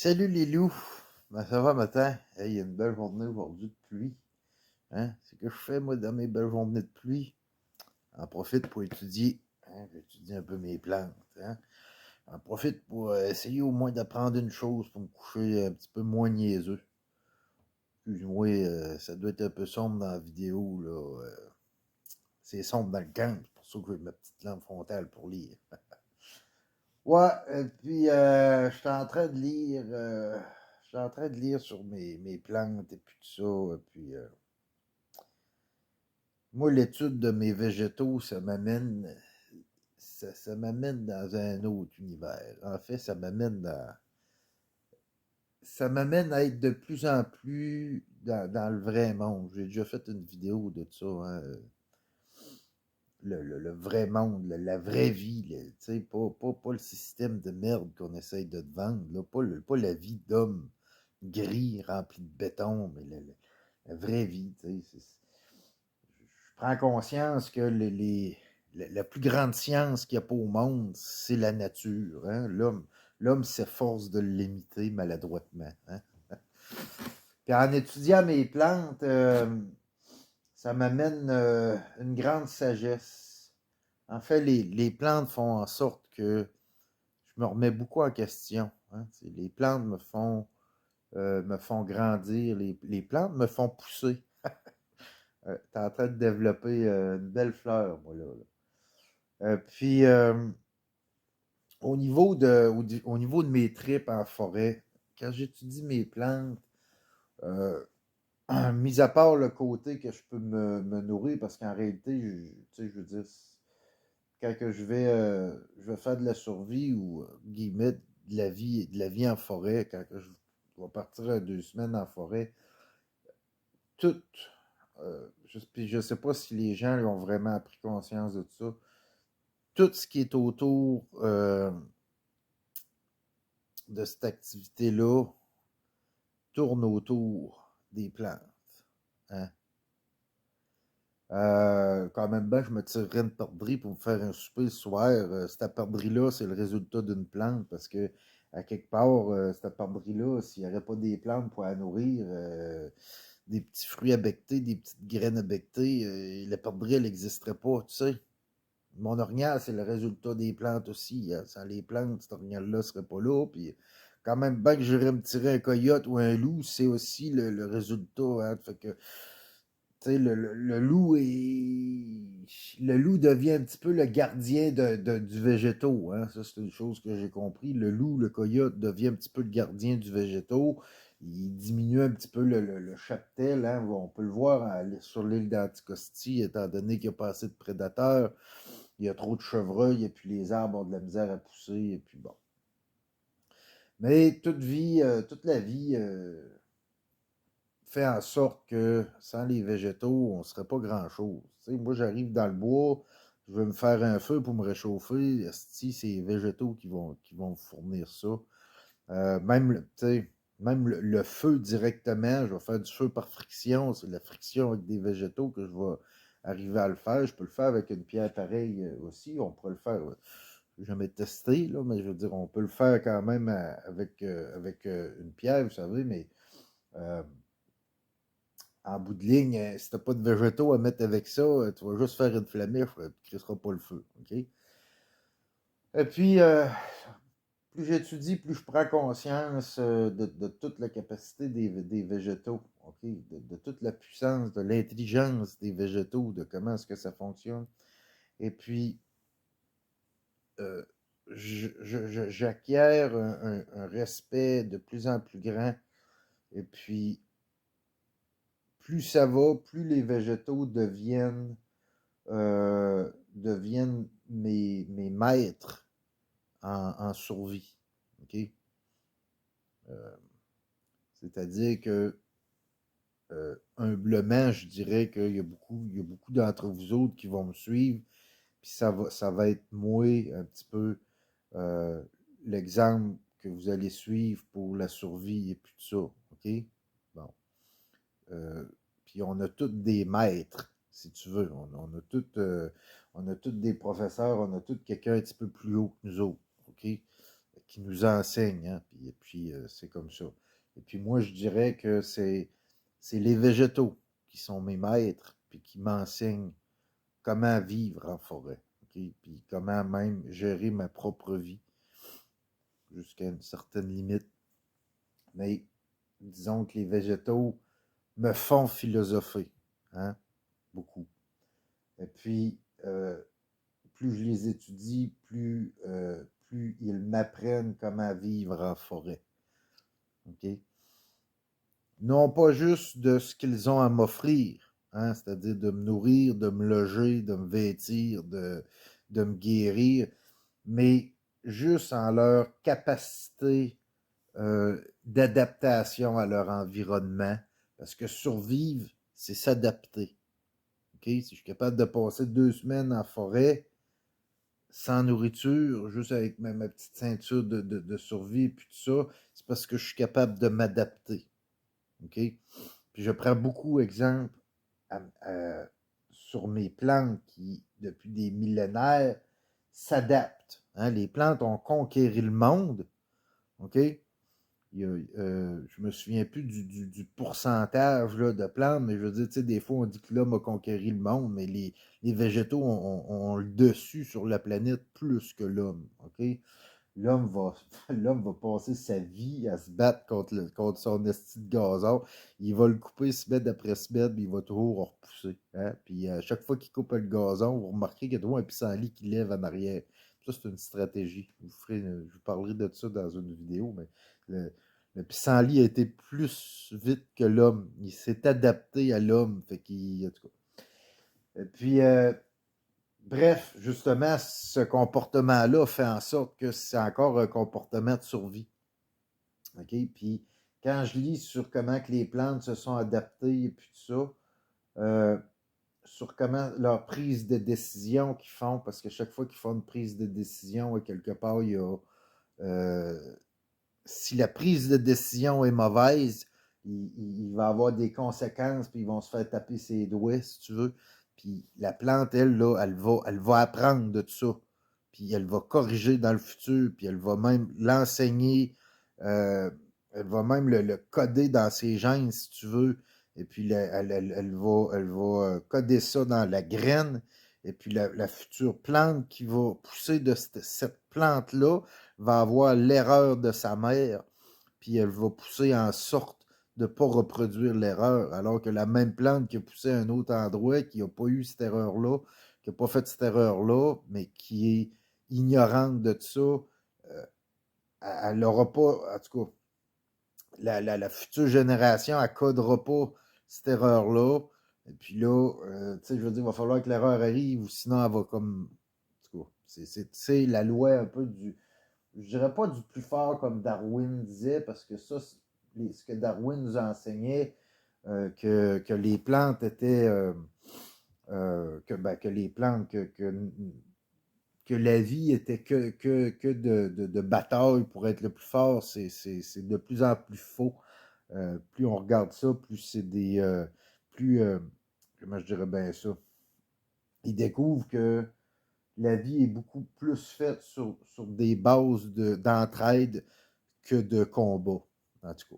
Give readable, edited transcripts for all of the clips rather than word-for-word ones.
Salut les loups! Ben, ça va matin? Hey, il y a une belle journée aujourd'hui de pluie. Hein? C'est ce que je fais moi dans mes belles journées de pluie. J'en profite pour étudier. Hein? J'étudie un peu mes plantes. Hein? J'en profite pour essayer au moins d'apprendre une chose pour me coucher un petit peu moins niaiseux. Excuse-moi, ça doit être un peu sombre dans la vidéo, là. C'est sombre dans le camp, c'est pour ça que j'ai ma petite lampe frontale pour lire. Ouais, et puis je suis en train de lire, je suis en train de lire sur mes plantes et puis tout ça. Et puis moi, l'étude de mes végétaux, ça m'amène dans un autre univers. En fait, ça m'amène à être de plus en plus dans le vrai monde. J'ai déjà fait une vidéo de ça, hein, le vrai monde, la vraie vie, tu sais, pas le système de merde qu'on essaye de te vendre, là, pas la vie d'homme gris rempli de béton, mais la vraie vie, tu sais. Je prends conscience que la plus grande science qu'il n'y a pas au monde, c'est la nature. Hein? L'homme s'efforce de l'imiter maladroitement. Hein? Puis en étudiant mes plantes, ça m'amène une grande sagesse. En fait, les plantes font en sorte que je me remets beaucoup en question. Hein. Les plantes me font grandir, les plantes me font pousser. T'es en train de développer une belle fleur, moi, là. Puis, au niveau de mes tripes en forêt, quand j'étudie mes plantes, euh, mis à part le côté que je peux me nourrir, parce qu'en réalité, tu sais, je veux dire, quand que je vais faire de la survie ou guillemets de la vie en forêt, quand que je vais partir à 2 semaines en forêt, tout, puis je sais pas si les gens ont vraiment pris conscience de ça, tout ce qui est autour de cette activité-là tourne autour des plantes. Hein? Quand même bien, je me tirerais une perdrix pour me faire un souper le soir. Cette perdrix-là, c'est le résultat d'une plante parce que, à quelque part, cette perdrix-là, s'il n'y aurait pas des plantes pour la nourrir, des petits fruits à becter, des petites graines à becter, la perdrix, elle n'existerait pas, tu sais. Mon orignal, c'est le résultat des plantes aussi. Hein. Sans les plantes, cet orignal-là ne serait pas là. Puis, quand même bien que j'irais me tirer un coyote ou un loup, c'est aussi le résultat. Hein. Fait que, tu sais, le loup devient un petit peu le gardien du végétaux. Hein. Ça, c'est une chose que j'ai compris. Le loup, le coyote devient un petit peu le gardien du végétaux. Il diminue un petit peu le cheptel. Hein. On peut le voir sur l'île d'Anticosti, étant donné qu'il n'y a pas assez de prédateurs. Il y a trop de chevreuils, et puis les arbres ont de la misère à pousser, et puis bon. Mais toute la vie fait en sorte que sans les végétaux, on ne serait pas grand-chose. Tu sais, moi, j'arrive dans le bois, je veux me faire un feu pour me réchauffer. Esti, c'est les végétaux qui vont me fournir ça. Même, tu sais, même le feu directement, je vais faire du feu par friction. C'est la friction avec des végétaux que je vais arriver à le faire. Je peux le faire avec une pierre pareille aussi. On pourrait le faire. Je n'ai jamais testé, là, mais je veux dire, on peut le faire quand même avec une pierre, vous savez, mais euh, en bout de ligne, si tu n'as pas de végétaux à mettre avec ça, tu vas juste faire une flamèche, tu ne crisseras pas le feu. OK? Et puis, plus j'étudie, plus je prends conscience de toute la capacité des végétaux, ok, de toute la puissance, de l'intelligence des végétaux, de comment est-ce que ça fonctionne. Et puis, euh, j'acquiers un respect de plus en plus grand. Et puis, plus ça va, plus les végétaux deviennent mes maîtres en survie. Ok? Euh, C'est-à-dire que humblement, je dirais qu'il y a beaucoup d'entre vous autres qui vont me suivre, puis ça va être moi un petit peu euh, l'exemple que vous allez suivre pour la survie et puis tout ça, OK? Bon. Euh, puis on a tous des maîtres, si tu veux. On a tous des professeurs, on a tous quelqu'un un petit peu plus haut que nous autres, OK? qui nous enseignent, hein, puis c'est comme ça. Et puis moi, je dirais que c'est les végétaux qui sont mes maîtres, puis qui m'enseignent comment vivre en forêt, ok? Puis comment même gérer ma propre vie jusqu'à une certaine limite. Mais disons que les végétaux me font philosopher, hein, beaucoup. Et puis, plus je les étudie, plus ils m'apprennent comment vivre en forêt. OK? Non pas juste de ce qu'ils ont à m'offrir, hein, c'est-à-dire de me nourrir, de me loger, de me vêtir, de me guérir, mais juste en leur capacité d'adaptation à leur environnement, parce que survivre, c'est s'adapter. Okay? Si je suis capable de passer 2 semaines en forêt, sans nourriture, juste avec ma petite ceinture de survie et puis tout ça, c'est parce que je suis capable de m'adapter. OK? Puis je prends beaucoup d'exemples sur mes plantes qui, depuis des millénaires, s'adaptent. Hein? Les plantes ont conquéri le monde. OK? Je me souviens plus du pourcentage là, de plantes, mais je veux dire, tu sais, des fois, on dit que l'homme a conquéri le monde, mais les végétaux ont le dessus sur la planète plus que l'homme. OK? L'homme va, l'homme va passer sa vie à se battre contre son esti de gazon. Il va le couper semaine après semaine, puis il va toujours repousser. Hein? Puis à chaque fois qu'il coupe le gazon, vous remarquez qu'il y a toujours un pissenlit qui lève en arrière. Ça, c'est une stratégie. Je vous parlerai de ça dans une vidéo, mais le, le pissenlit a été plus vite que l'homme. Il s'est adapté à l'homme. Fait qu'il, en tout cas. Et puis, bref, justement, ce comportement-là fait en sorte que c'est encore un comportement de survie. OK? Puis, quand je lis sur comment que les plantes se sont adaptées et puis tout ça, sur comment leur prise de décision qu'ils font, parce que chaque fois qu'ils font une prise de décision, quelque part, il y a... si la prise de décision est mauvaise, il va avoir des conséquences, puis ils vont se faire taper ses doigts, si tu veux. Puis la plante, elle, là, elle va apprendre de tout ça. Puis elle va corriger dans le futur, puis elle va même l'enseigner, elle va même le coder dans ses gènes, si tu veux. Et puis elle va coder ça dans la graine. Et puis la future plante qui va pousser de cette plante-là va avoir l'erreur de sa mère, puis elle va pousser en sorte de ne pas reproduire l'erreur, alors que la même plante qui a poussé à un autre endroit, qui n'a pas eu cette erreur-là, qui n'a pas fait cette erreur-là, mais qui est ignorante de tout ça, elle n'aura pas, en tout cas, la future génération, elle ne codera pas cette erreur-là. Et puis là, tu sais, je veux dire, il va falloir que l'erreur arrive, ou sinon elle va comme. En tout cas, c'est la loi un peu du. Je dirais pas du plus fort comme Darwin disait, parce que ça, ce que Darwin nous enseignait, que les plantes étaient. Que les plantes, que la vie était que de bataille pour être le plus fort, c'est de plus en plus faux. Plus on regarde ça, plus c'est des. Plus. Comment je dirais bien ça? Ils découvrent que la vie est beaucoup plus faite sur des bases d'entraide que de combat, en tout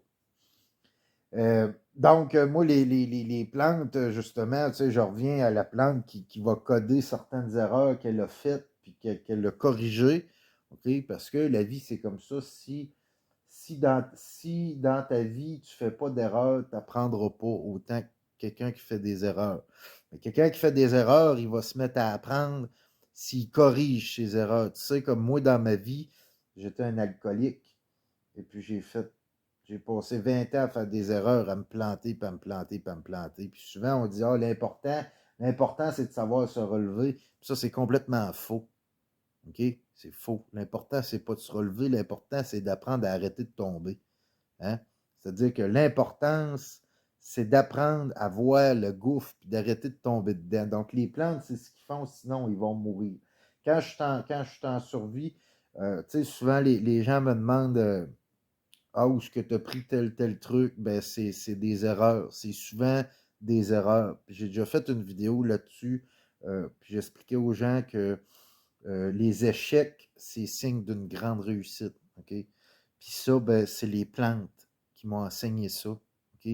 cas. Donc, moi, les plantes, justement, tu sais, je reviens à la plante qui va coder certaines erreurs qu'elle a faites puis qu'elle a corrigées, OK? Parce que la vie, c'est comme ça. Si dans ta vie, tu ne fais pas d'erreurs, tu n'apprendras pas autant que quelqu'un qui fait des erreurs. Mais quelqu'un qui fait des erreurs, il va se mettre à apprendre s'il corrige ses erreurs. Tu sais, comme moi, dans ma vie, j'étais un alcoolique. Et puis j'ai passé 20 ans à faire des erreurs, à me planter, puis à me planter, puis à me planter. Puis souvent, on dit, ah, l'important, c'est de savoir se relever. Puis ça, c'est complètement faux. OK? C'est faux. L'important, c'est pas de se relever. L'important, c'est d'apprendre à arrêter de tomber. Hein? C'est-à-dire que l'importance, c'est d'apprendre à voir le gouffre puis d'arrêter de tomber dedans. Donc, les plantes, c'est ce qu'ils font, sinon ils vont mourir. Quand je suis en survie, tu sais, souvent les gens me demandent ah, où est-ce que tu as pris tel truc? Ben, c'est des erreurs. C'est souvent des erreurs. Puis j'ai déjà fait une vidéo là-dessus, puis j'expliquais aux gens que les échecs, c'est signe d'une grande réussite. OK? Puis ça, ben, c'est les plantes qui m'ont enseigné ça. OK?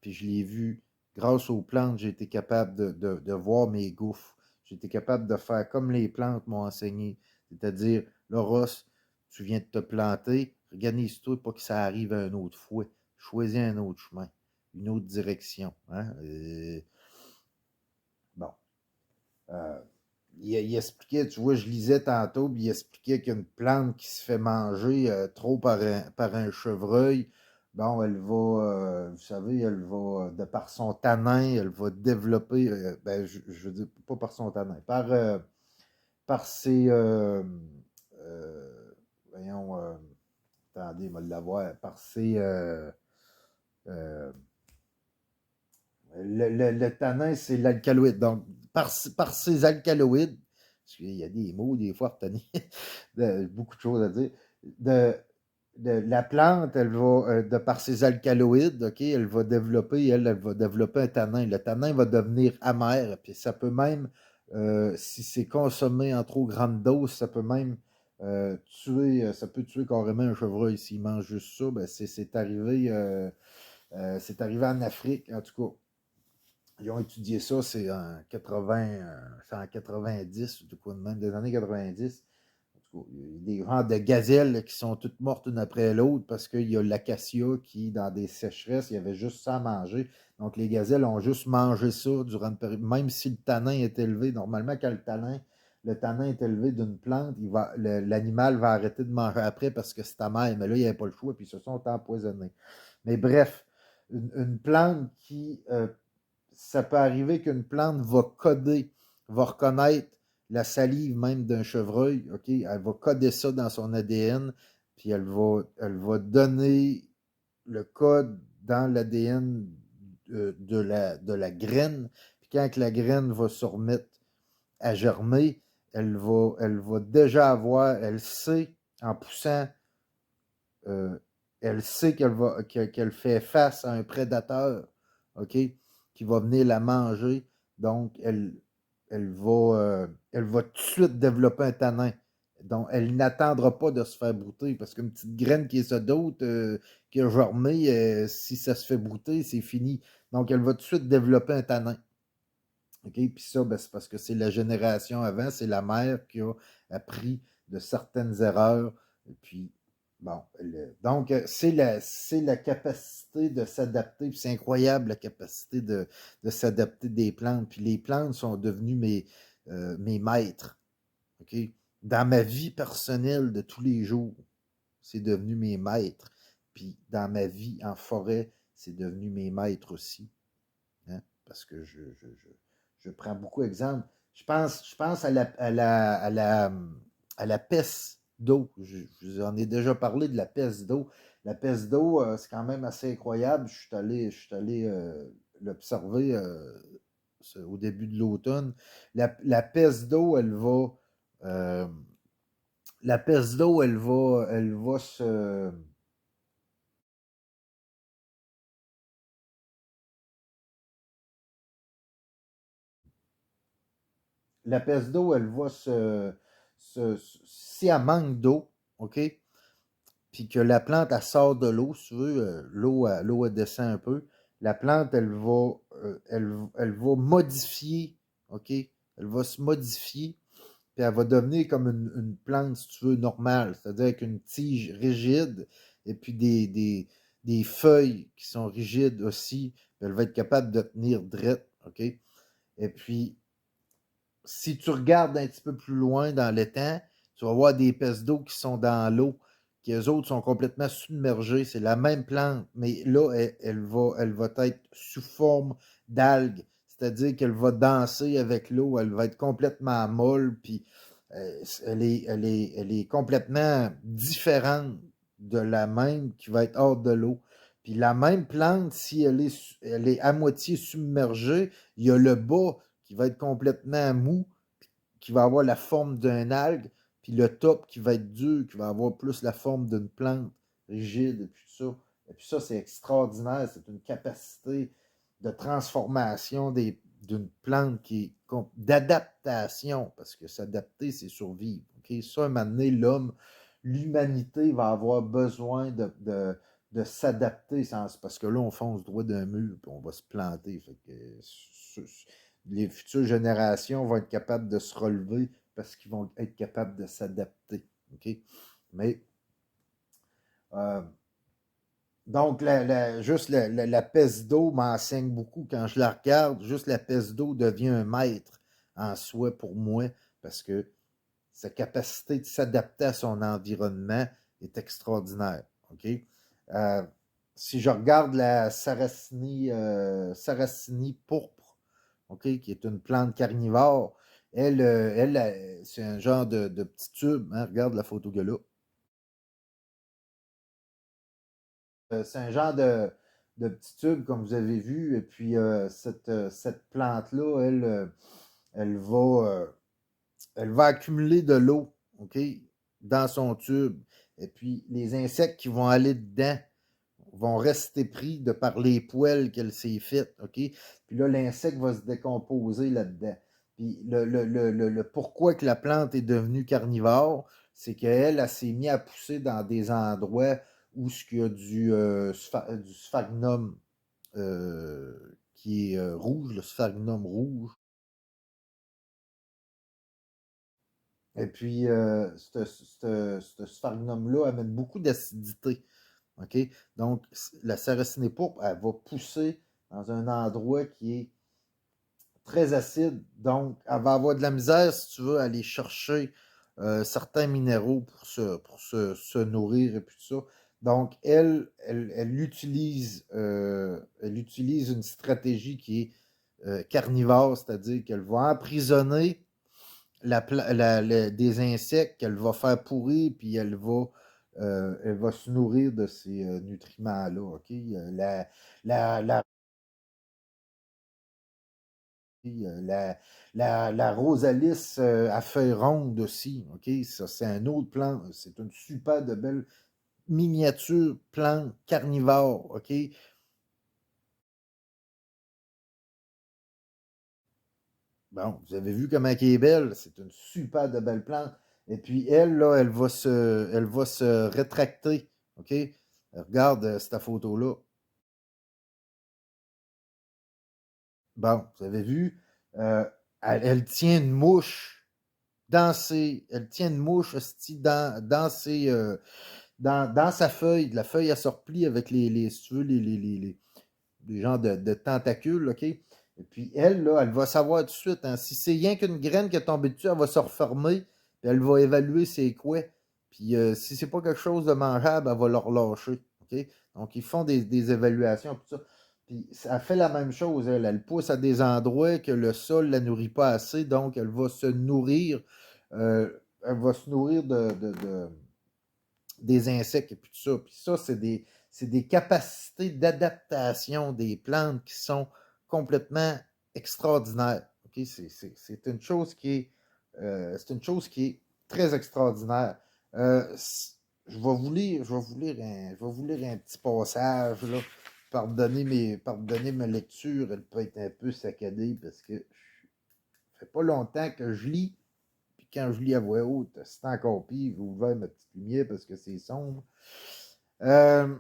Puis je l'ai vu, grâce aux plantes, j'ai été capable de voir mes gouffres. J'ai été capable de faire comme les plantes m'ont enseigné. C'est-à-dire, là, Ross, tu viens de te planter, organise-toi pour que ça arrive à un autre fois. Choisis un autre chemin, une autre direction. Hein? Bon. Euh, il expliquait, tu vois, je lisais tantôt, puis il expliquait qu'une plante qui se fait manger trop par un chevreuil, bon, elle va, vous savez, elle va, de par son tanin, elle va développer, ben, je veux dire, pas par son tanin, par ses, voyons, attendez, il va l'avoir, par ses, euh, le tanin, c'est l'alcaloïde. Donc, par ces alcaloïdes, parce qu'il y a des mots, des fois, retenir, beaucoup de choses à dire, de, la plante, elle va, de par ses alcaloïdes, OK, elle va développer un tanin. Le tanin va devenir amer, puis ça peut même, si c'est consommé en trop grande dose, ça peut même ça peut tuer carrément un chevreuil. S'il mange juste ça, ben c'est arrivé en Afrique, en tout cas. Ils ont étudié ça, c'est en 80, c'est en 90, du coup, même des années 90. En tout cas, il y a des rangs de gazelles qui sont toutes mortes une après l'autre parce qu'il y a l'acacia qui, dans des sécheresses, il y avait juste ça à manger. Donc, les gazelles ont juste mangé ça durant une période. Même si le tanin est élevé, normalement, quand le tanin est élevé d'une plante, l'animal va arrêter de manger après parce que c'est amer. Mais là, il n'y avait pas le choix, puis ils se sont empoisonnés. Mais bref, une plante qui ça peut arriver qu'une plante va coder, va reconnaître la salive même d'un chevreuil, OK? Elle va coder ça dans son ADN, puis elle va donner le code dans l'ADN de la graine. Puis quand la graine va se remettre à germer, elle va déjà avoir, elle sait, en poussant, euh, elle sait qu'elle fait face à un prédateur, OK, qui va venir la manger. Donc, elle va tout de suite développer un tanin. Donc, elle n'attendra pas de se faire brouter parce qu'une petite graine qui est ça d'autre, qui a germé, si ça se fait brouter, c'est fini. Donc, elle va tout de suite développer un tanin. OK? Puis ça, ben, c'est parce que c'est la génération avant, c'est la mère qui a appris de certaines erreurs. Et puis, bon, donc, c'est la capacité de s'adapter. Puis c'est incroyable la capacité de s'adapter des plantes. Puis les plantes sont devenues mes maîtres. OK? Dans ma vie personnelle de tous les jours, c'est devenu mes maîtres. Puis dans ma vie en forêt, c'est devenu mes maîtres aussi. Hein, parce que je prends beaucoup d'exemples. Je pense à la peste d'eau. Je vous en ai déjà parlé de la peste d'eau. La peste d'eau, c'est quand même assez incroyable. Je suis allé l'observer au début de l'automne. La peste d'eau, euh, la peste d'eau, elle va se, la peste d'eau, elle va si elle manque d'eau, OK, puis que la plante, elle sort de l'eau, si tu veux, l'eau, elle descend un peu, la plante, elle va modifier, OK, elle va se modifier, puis elle va devenir comme une plante, si tu veux, normale, c'est-à-dire avec une tige rigide, et puis des feuilles qui sont rigides aussi, puis elle va être capable de tenir drette, OK, et puis si tu regardes un petit peu plus loin dans l'étang, tu vas voir des pestes d'eau qui sont dans l'eau, qui eux autres sont complètement submergés. C'est la même plante, mais là, elle va être sous forme d'algue. C'est-à-dire qu'elle va danser avec l'eau, elle va être complètement molle, puis elle est complètement différente de la même qui va être hors de l'eau. Puis la même plante, si elle est à moitié submergée, il y a le bas qui va être complètement mou, qui va avoir la forme d'un algue, puis le top qui va être dur, qui va avoir plus la forme d'une plante rigide, et puis ça. Et puis ça, c'est extraordinaire. C'est une capacité de transformation d'une plante qui est d'adaptation, parce que s'adapter, c'est survivre. OK? Ça, un moment donné, l'homme, l'humanité va avoir besoin de s'adapter. Parce que là, on fonce droit d'un mur, puis on va se planter. Fait que, les futures générations vont être capables de se relever parce qu'ils vont être capables de s'adapter. OK? Mais euh, donc, juste la peste d'eau m'enseigne beaucoup. Quand je la regarde, juste la peste d'eau devient un maître en soi pour moi parce que sa capacité de s'adapter à son environnement est extraordinaire. OK? Euh, si je regarde la Sarracini pourpre, OK, qui est une plante carnivore, c'est un genre de petit tube. Hein, regarde la photo que là. C'est un genre de petit tube, comme vous avez vu. Et puis, cette plante-là, euh, elle va accumuler de l'eau, OK, dans son tube. Et puis, les insectes qui vont aller dedans vont rester pris de par les poêles qu'elle s'est faites, OK? Puis là, l'insecte va se décomposer là-dedans. Puis le pourquoi que la plante est devenue carnivore, c'est qu'elle, elle s'est mise à pousser dans des endroits où il y a du sphagnum qui est rouge, le sphagnum rouge. Et puis, ce sphagnum-là amène beaucoup d'acidité. OK? Donc, la sarrasinée pourpre, elle va pousser dans un endroit qui est très acide. Donc, elle va avoir de la misère, si tu veux, à aller chercher certains minéraux pour se nourrir et puis tout ça. Donc, elle utilise une stratégie qui est carnivore, c'est-à-dire qu'elle va emprisonner des insectes qu'elle va faire pourrir, puis elle va se nourrir de ces nutriments-là. OK? La, la rosalis à feuilles rondes aussi. OK? Ça, c'est un autre plan. C'est une super de belle miniature plante carnivore. OK? Bon, vous avez vu comment elle est belle. C'est une super de belle plante. Et puis elle, là, elle va se rétracter. OK? Regarde cette photo-là. Bon, vous avez vu, elle tient une mouche elle tient une mouche hostie, dans sa feuille. La feuille, elle se replie avec si tu veux, les genres de tentacules, OK? Et puis elle, là, elle va savoir tout de suite, hein, si c'est rien qu'une graine qui est tombée dessus, elle va se refermer, puis elle va évaluer c'est quoi. Puis si c'est pas quelque chose de mangeable, elle va le relâcher, OK? Donc, ils font des évaluations, tout ça. Puis, elle fait la même chose, elle pousse à des endroits que le sol ne la nourrit pas assez, donc elle va se nourrir des insectes et puis tout ça. Puis ça, c'est des capacités d'adaptation des plantes qui sont complètement extraordinaires. OK? C'est une chose qui est très extraordinaire. Euh, je vais vous lire un petit passage, là. Pardonnez ma lecture, elle peut être un peu saccadée parce que ça fait pas longtemps que je lis. Puis quand je lis à voix haute, c'est encore pire. J'ai ouvert ma petite lumière parce que c'est sombre. Euh,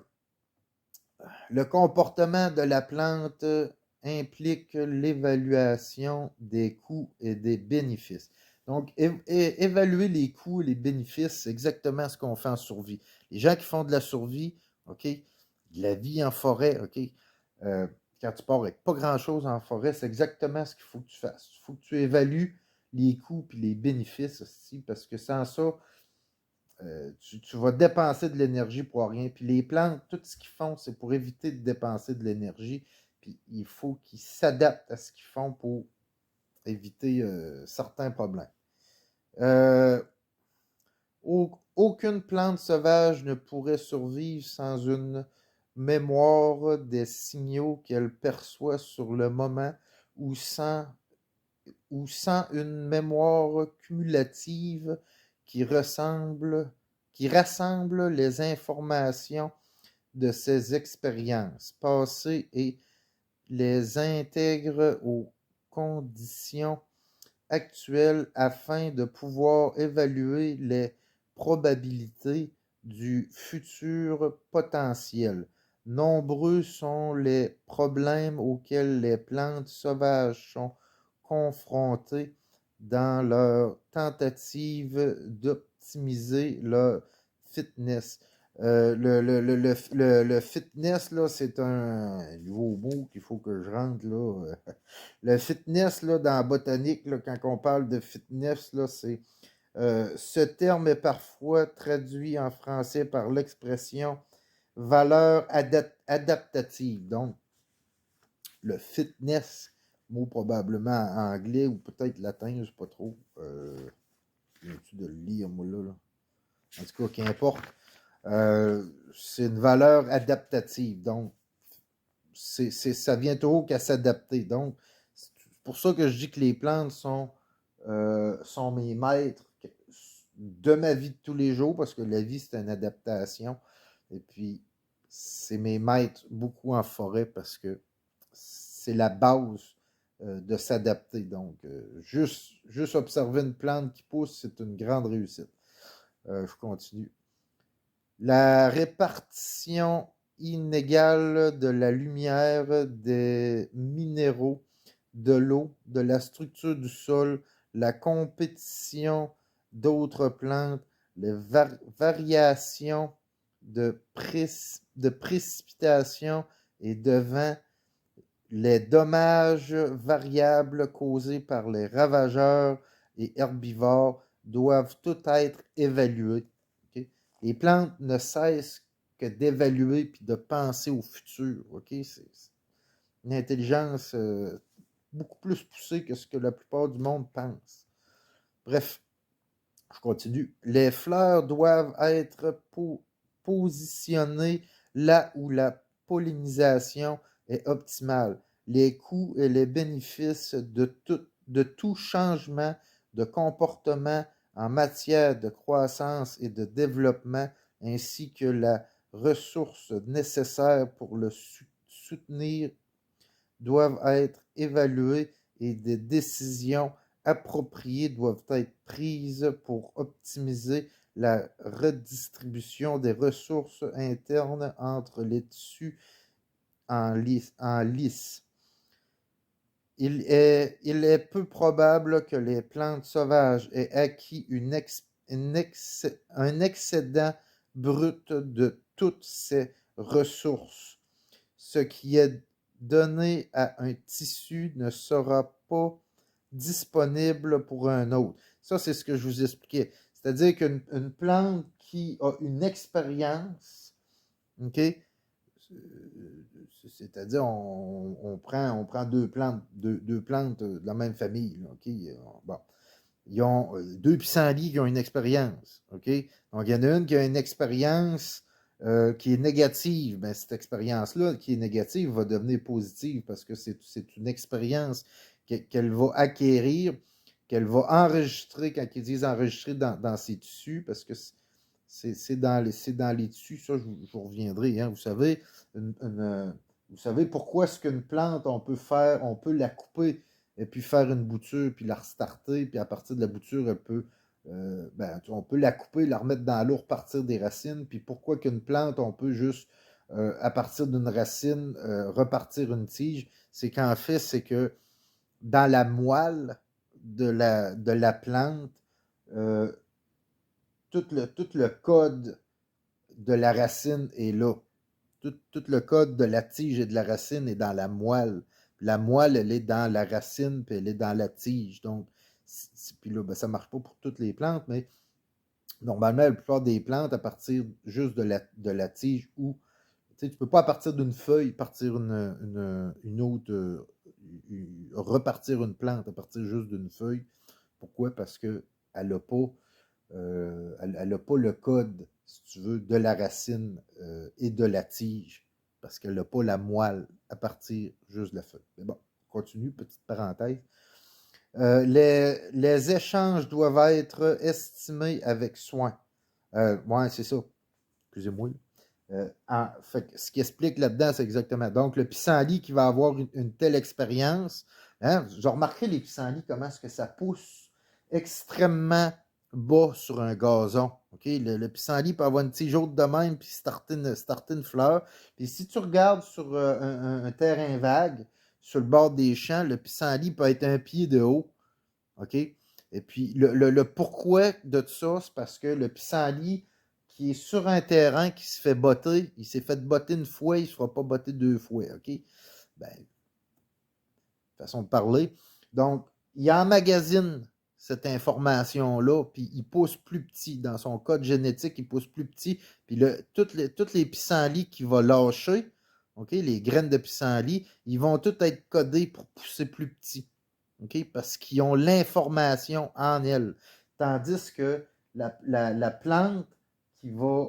le comportement de la plante implique l'évaluation des coûts et des bénéfices. Donc, évaluer les coûts et les bénéfices, c'est exactement ce qu'on fait en survie. Les gens qui font de la survie, OK, de la vie en forêt, OK, euh, quand tu pars avec pas grand-chose en forêt, c'est exactement ce qu'il faut que tu fasses. Il faut que tu évalues les coûts et les bénéfices aussi, parce que sans ça, tu vas dépenser de l'énergie pour rien. Puis les plantes, tout ce qu'ils font, c'est pour éviter de dépenser de l'énergie. Puis il faut qu'ils s'adaptent à ce qu'ils font pour éviter certains problèmes. Euh, Aucune plante sauvage ne pourrait survivre sans une mémoire des signaux qu'elle perçoit sur le moment ou sans une mémoire cumulative qui qui rassemble les informations de ses expériences passées et les intègre aux conditions actuelles afin de pouvoir évaluer les probabilité du futur potentiel. Nombreux sont les problèmes auxquels les plantes sauvages sont confrontées dans leur tentative d'optimiser leur fitness. Le fitness, là, c'est un nouveau mot qu'il faut que je rentre, là. Le fitness, là, dans la botanique, là, quand on parle de fitness, là, c'est ce terme est parfois traduit en français par l'expression valeur adaptative. Donc, le fitness, mot probablement anglais ou peut-être latin, je ne sais pas trop. Viens-tu de le lire, moi, là? En tout cas, qu'importe. C'est une valeur adaptative. Donc, ça vient toujours qu'à s'adapter. Donc, c'est pour ça que je dis que les plantes sont mes maîtres de ma vie de tous les jours, parce que la vie, c'est une adaptation. Et puis, c'est mes maîtres beaucoup en forêt, parce que c'est la base de s'adapter. Donc, juste observer une plante qui pousse, c'est une grande réussite. Je continue. La répartition inégale de la lumière, des minéraux, de l'eau, de la structure du sol, la compétition d'autres plantes, les variations de précipitations et de vent, les dommages variables causés par les ravageurs et herbivores doivent tout être évalués. Okay? Les plantes ne cessent que d'évaluer et de penser au futur. Okay? C'est une intelligence beaucoup plus poussée que ce que la plupart du monde pense. Bref, je continue. Les fleurs doivent être positionnées là où la pollinisation est optimale. Les coûts et les bénéfices de tout changement de comportement en matière de croissance et de développement, ainsi que la ressource nécessaire pour le soutenir, doivent être évalués et des décisions appropriées doivent être prises pour optimiser la redistribution des ressources internes entre les tissus en lice. Il est peu probable que les plantes sauvages aient acquis un excédent brut de toutes ces ressources. Ce qui est donné à un tissu ne sera pas disponible pour un autre. Ça, c'est ce que je vous expliquais. C'est-à-dire qu'une plante qui a une expérience, OK? C'est-à-dire, on prend deux plantes de la même famille, là, OK? Bon. Ils ont deux pissenlits qui ont une expérience, OK? Donc, il y en a une qui a une expérience qui est négative. Ben, cette expérience-là, qui est négative, va devenir positive parce que c'est une expérience qu'elle va acquérir, qu'elle va enregistrer, quand ils disent enregistrer dans ses tissus, parce que c'est dans les tissus, ça, je vous reviendrai. Hein. Vous savez, vous savez pourquoi est-ce qu'une plante, on peut la couper et puis faire une bouture, puis la restarter, puis à partir de la bouture, on peut la couper, la remettre dans l'eau, repartir des racines, puis pourquoi qu'une plante, on peut juste, à partir d'une racine, repartir une tige, c'est qu'en fait, c'est que dans la moelle de la plante, euh, tout le code de la racine est là. Tout le code de la tige et de la racine est dans la moelle. La moelle, elle est dans la racine, puis elle est dans la tige. Donc, puis là, ben, ça ne marche pas pour toutes les plantes, mais normalement, la plupart des plantes, à partir juste de la tige ou tu ne peux pas, à partir d'une feuille, partir une autre, repartir une plante à partir juste d'une feuille. Pourquoi? Parce qu'elle n'a pas, elle a pas le code, si tu veux, de la racine et de la tige, parce qu'elle n'a pas la moelle à partir juste de la feuille. Mais bon, on continue, petite parenthèse. Les échanges doivent être estimés avec soin. Ouais, c'est ça. Excusez-moi. Ce qui explique là-dedans, c'est exactement. Donc, le pissenlit qui va avoir une telle expérience, hein, j'ai remarqué les pissenlits, comment est-ce que ça pousse extrêmement bas sur un gazon. OK? OK? Le pissenlit peut avoir une tige haute de même, puis starter une fleur. Puis si tu regardes sur un terrain vague, sur le bord des champs, le pissenlit peut être un pied de haut. OK? Et puis, le pourquoi de ça, c'est parce que le pissenlit qui est sur un terrain qui se fait botter, il s'est fait botter une fois, il ne se fera pas botter deux fois. OK? Ben, façon de parler. Donc, il emmagasine cette information-là, puis il pousse plus petit. Dans son code génétique, il pousse plus petit. Puis toutes les pissenlits qu'il va lâcher, OK, les graines de pissenlit, ils vont toutes être codées pour pousser plus petit. OK, parce qu'ils ont l'information en elles. Tandis que la plante qui va,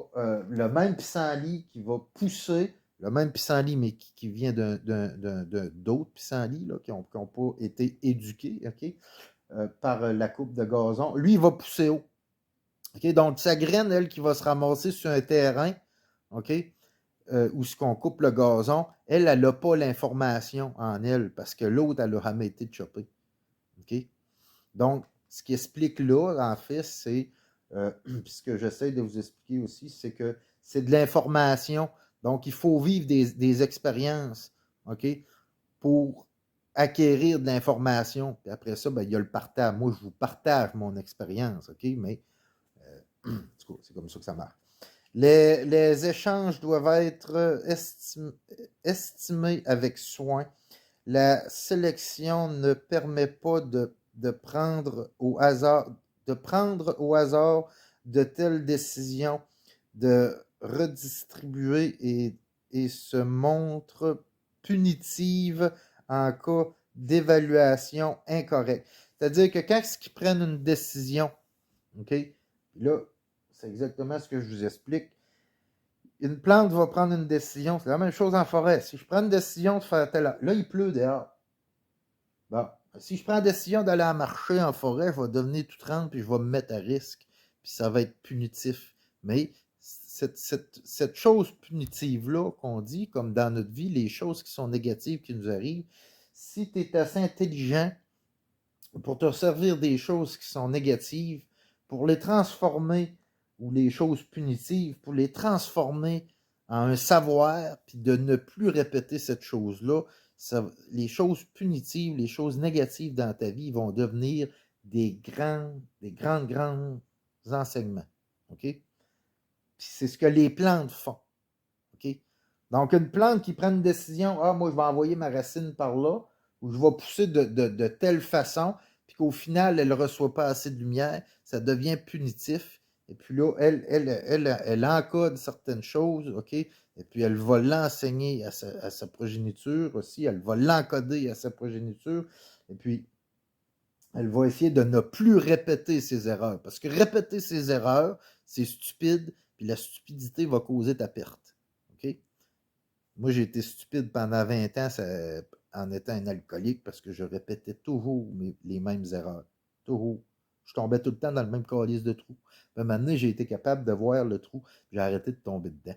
le même pissenlit qui va pousser, le même pissenlit, mais qui vient d'autres pissenlits là, qui n'ont pas été éduqués, OK, par la coupe de gazon, lui, il va pousser haut. OK, donc, sa graine, elle, qui va se ramasser sur un terrain, OK, où ce qu'on coupe le gazon, elle n'a pas l'information en elle, parce que l'autre, elle a jamais été chopée. OK? Donc, ce qui explique là, en fait, c'est, ce que j'essaie de vous expliquer aussi, c'est que c'est de l'information. Donc, il faut vivre des expériences, OK, pour acquérir de l'information. Puis après ça, ben, il y a le partage. Moi, je vous partage mon expérience, OK, mais c'est comme ça que ça marche. Les échanges doivent être estimés avec soin. La sélection ne permet pas de prendre au hasard de telles décisions, de redistribuer et se montre punitive en cas d'évaluation incorrecte. C'est-à-dire que quand ils prennent une décision, OK, là, c'est exactement ce que je vous explique. Une plante va prendre une décision, c'est la même chose en forêt. Si je prends une décision de faire tel... Là, il pleut dehors. Bon, si je prends la décision d'aller marcher en forêt, je vais devenir tout trempe puis je vais me mettre à risque. Puis ça va être punitif. Mais cette chose punitive-là qu'on dit, comme dans notre vie, les choses qui sont négatives qui nous arrivent, si tu es assez intelligent pour te servir des choses qui sont négatives, pour les transformer, ou les choses punitives, pour les transformer en un savoir, puis de ne plus répéter cette chose-là, les choses punitives, les choses négatives dans ta vie vont devenir des grands enseignements. OK? Puis c'est ce que les plantes font. OK? Donc, une plante qui prend une décision, moi, je vais envoyer ma racine par là, ou je vais pousser de telle façon, puis qu'au final, elle ne reçoit pas assez de lumière, ça devient punitif. Et puis là, elle encode certaines choses, OK? Et puis elle va l'enseigner à sa progéniture aussi, elle va l'encoder à sa progéniture, et puis elle va essayer de ne plus répéter ses erreurs. Parce que répéter ses erreurs, c'est stupide, puis la stupidité va causer ta perte. OK? Moi, j'ai été stupide pendant 20 ans en étant un alcoolique parce que je répétais toujours les mêmes erreurs. Toujours. Je tombais tout le temps dans le même calice de trou. Puis maintenant, j'ai été capable de voir le trou. J'ai arrêté de tomber dedans.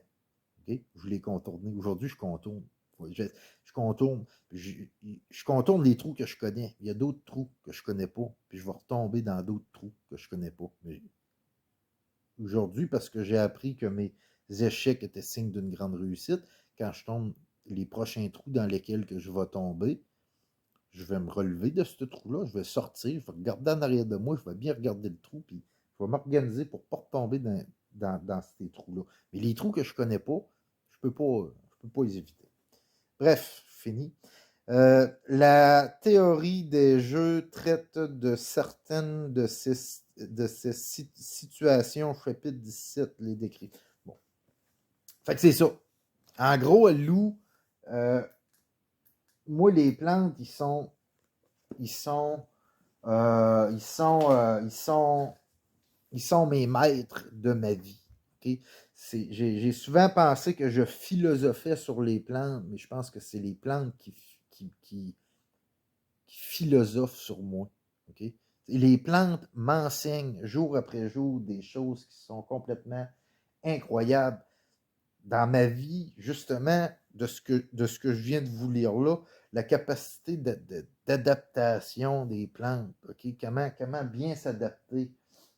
OK? Je l'ai contourné. Aujourd'hui, je contourne. Je contourne. Je contourne les trous que je connais. Il y a d'autres trous que je connais pas. Puis je vais retomber dans d'autres trous que je connais pas. Mais aujourd'hui, parce que j'ai appris que mes échecs étaient signes d'une grande réussite, quand je tombe les prochains trous dans lesquels que je vais tomber, je vais me relever de ce trou-là, je vais sortir, je vais regarder en arrière de moi, je vais bien regarder le trou, puis je vais m'organiser pour ne pas retomber dans ces trous-là. Mais les trous que je ne connais pas, je ne peux pas les éviter. Bref, fini. La théorie des jeux traite de certaines de ces situations, chapitre 17 les décrit. Bon. Fait que c'est ça. En gros, elle loue. Moi, les plantes, ils sont mes maîtres de ma vie. Okay? J'ai souvent pensé que je philosophais sur les plantes, mais je pense que c'est les plantes qui philosophent sur moi. Okay? Les plantes m'enseignent jour après jour des choses qui sont complètement incroyables. Dans ma vie, justement, de ce que je viens de vous lire là, la capacité d'adaptation des plantes, okay? Comment bien s'adapter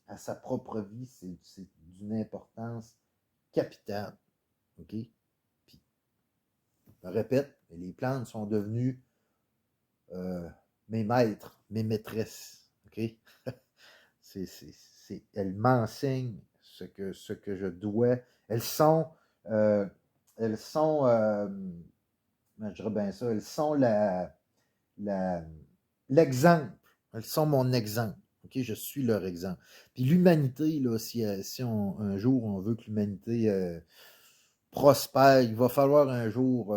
à sa propre vie, c'est d'une importance capitale. OK? Puis, je me répète, les plantes sont devenues mes maîtres, mes maîtresses. OK? Elles m'enseignent ce que je dois. Euh, elles sont je dirais bien ça, elles sont la, l'exemple. Elles sont mon exemple. OK? Je suis leur exemple. Puis l'humanité, là, si un jour on veut que l'humanité prospère, il va falloir un jour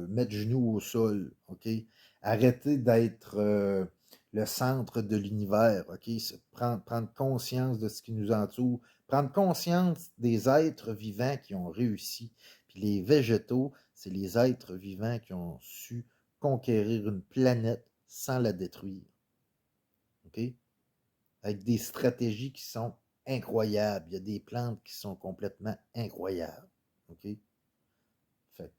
mettre genoux au sol. OK? Arrêter d'être le centre de l'univers. OK? Prendre conscience de ce qui nous entoure. Prendre conscience des êtres vivants qui ont réussi. Puis les végétaux, c'est les êtres vivants qui ont su conquérir une planète sans la détruire. OK? Avec des stratégies qui sont incroyables. Il y a des plantes qui sont complètement incroyables. OK? Fait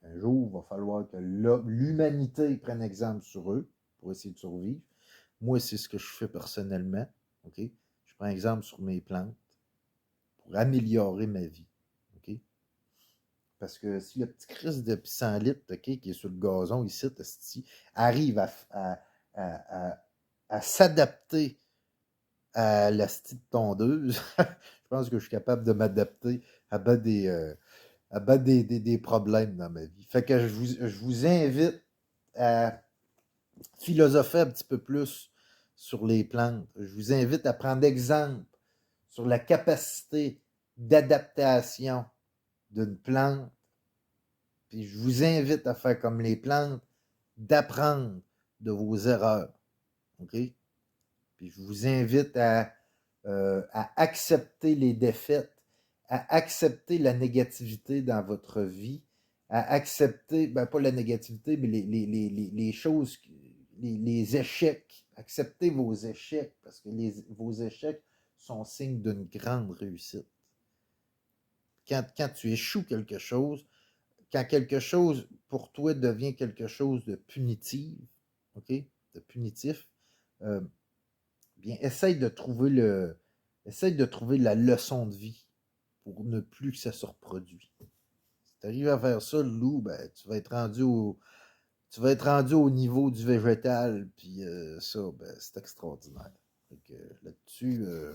un jour, il va falloir que l'humanité prenne exemple sur eux pour essayer de survivre. Moi, c'est ce que je fais personnellement. OK? Je prends exemple sur mes plantes pour améliorer ma vie. OK? Parce que si le petit Christ de pissenlit, OK, qui est sur le gazon ici, arrive à s'adapter à la petite tondeuse, je pense que je suis capable de m'adapter à battre des problèmes dans ma vie. Fait que je vous invite à philosopher un petit peu plus sur les plantes. Je vous invite à prendre exemple sur la capacité d'adaptation d'une plante. Puis je vous invite à faire comme les plantes, d'apprendre de vos erreurs. OK? Puis je vous invite à accepter les défaites, à accepter la négativité dans votre vie, à accepter, ben pas la négativité, mais les choses, les échecs. Acceptez vos échecs, parce que vos échecs sont signes d'une grande réussite. Quand tu échoues quelque chose, quand quelque chose pour toi devient quelque chose de punitif, OK? De punitif, euh, bien, essaye de trouver la leçon de vie pour ne plus que ça se reproduise. Si tu arrives à faire ça, le loup, ben, tu vas être rendu au niveau du végétal, puis ça, ben, c'est extraordinaire. Donc, là-dessus, je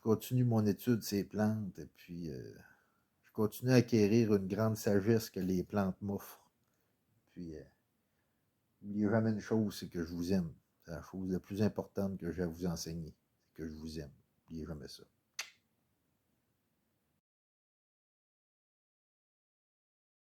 continue mon étude ces plantes, et puis je continue à acquérir une grande sagesse que les plantes m'offrent. Puis, n'oubliez jamais une chose, c'est que je vous aime. C'est la chose la plus importante que j'ai à vous enseigner, c'est que je vous aime. N'oubliez jamais ça.